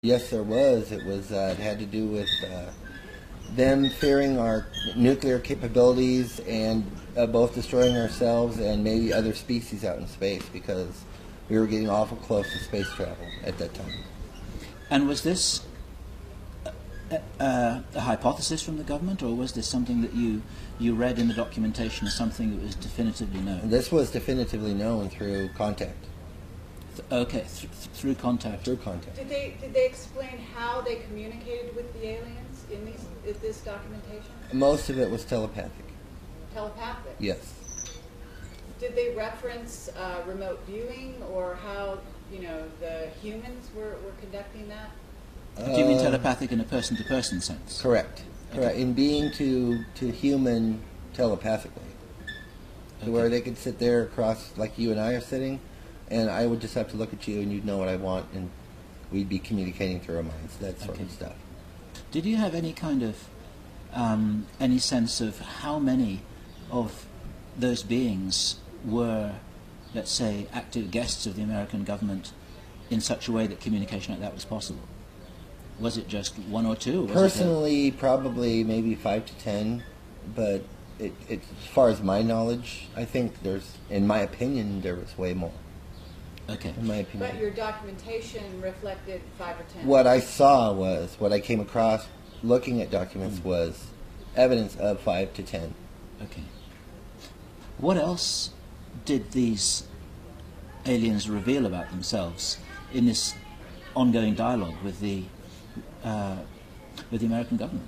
Yes, there was. It had to do with them fearing our nuclear capabilities and both destroying ourselves and maybe other species out in space because we were getting awful close to space travel at that time. And was this a hypothesis from the government, or was this something that you read in the documentation as something that was definitively known? This was definitively known through contact. Okay, through contact. Through contact. Did they explain how they communicated with the aliens in this documentation? Most of it was telepathic. Telepathic? Yes. Did they reference remote viewing or how the humans were conducting that? Do you mean telepathic in a person-to-person sense? Correct. Okay. Correct. In being to human telepathically, to where they could sit there across like you and I are sitting, and I would just have to look at you and you'd know what I want, and we'd be communicating through our minds, that sort of stuff. Did you have any kind of, any sense of how many of those beings were, let's say, active guests of the American government in such a way that communication like that was possible? Was it just one or two? Personally, probably maybe 5 to 10, but as far as my knowledge, I think in my opinion, there was way more. Okay. In my opinion. But your documentation reflected 5 or 10. What I saw was, what I came across looking at documents was evidence of 5 to 10. Okay. What else did these aliens reveal about themselves in this ongoing dialogue with the American government?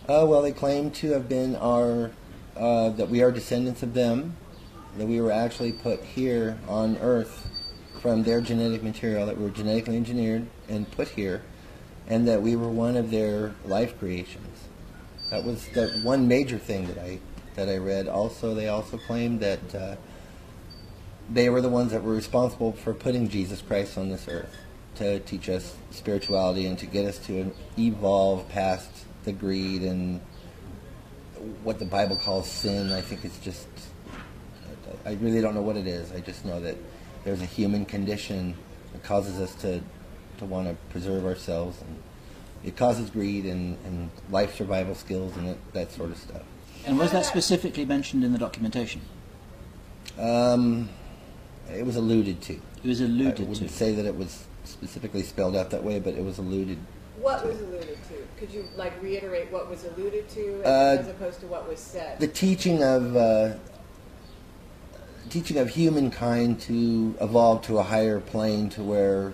Well, they claim to have been that we are descendants of them, that we were actually put here on Earth from their genetic material, that we were genetically engineered and put here, and that we were one of their life creations. That was the one major thing that I read. Also, they also claimed that they were the ones that were responsible for putting Jesus Christ on this earth to teach us spirituality and to get us to evolve past the greed and what the Bible calls sin. I think it's just, I really don't know what it is. I just know that there's a human condition that causes us to want to preserve ourselves, and it causes greed and life survival skills and that sort of stuff. And was that specifically mentioned in the documentation? It was alluded to. It was alluded to. I wouldn't say that it was specifically spelled out that way, but it was alluded to. What was alluded to? Could you reiterate what was alluded to as opposed to what was said? The teaching of humankind to evolve to a higher plane, to where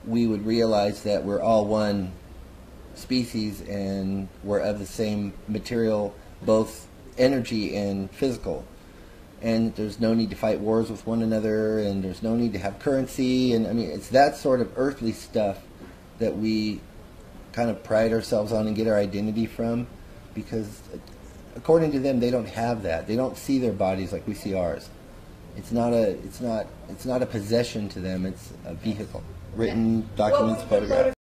we would realize that we're all one species and we're of the same material, both energy and physical. And there's no need to fight wars with one another, and there's no need to have currency. And I mean, it's that sort of earthly stuff that we kind of pride ourselves on and get our identity from, because according to them, they don't have that. They don't see their bodies like we see ours. It's not a possession to them. It's a vehicle. Written, documents, photographs.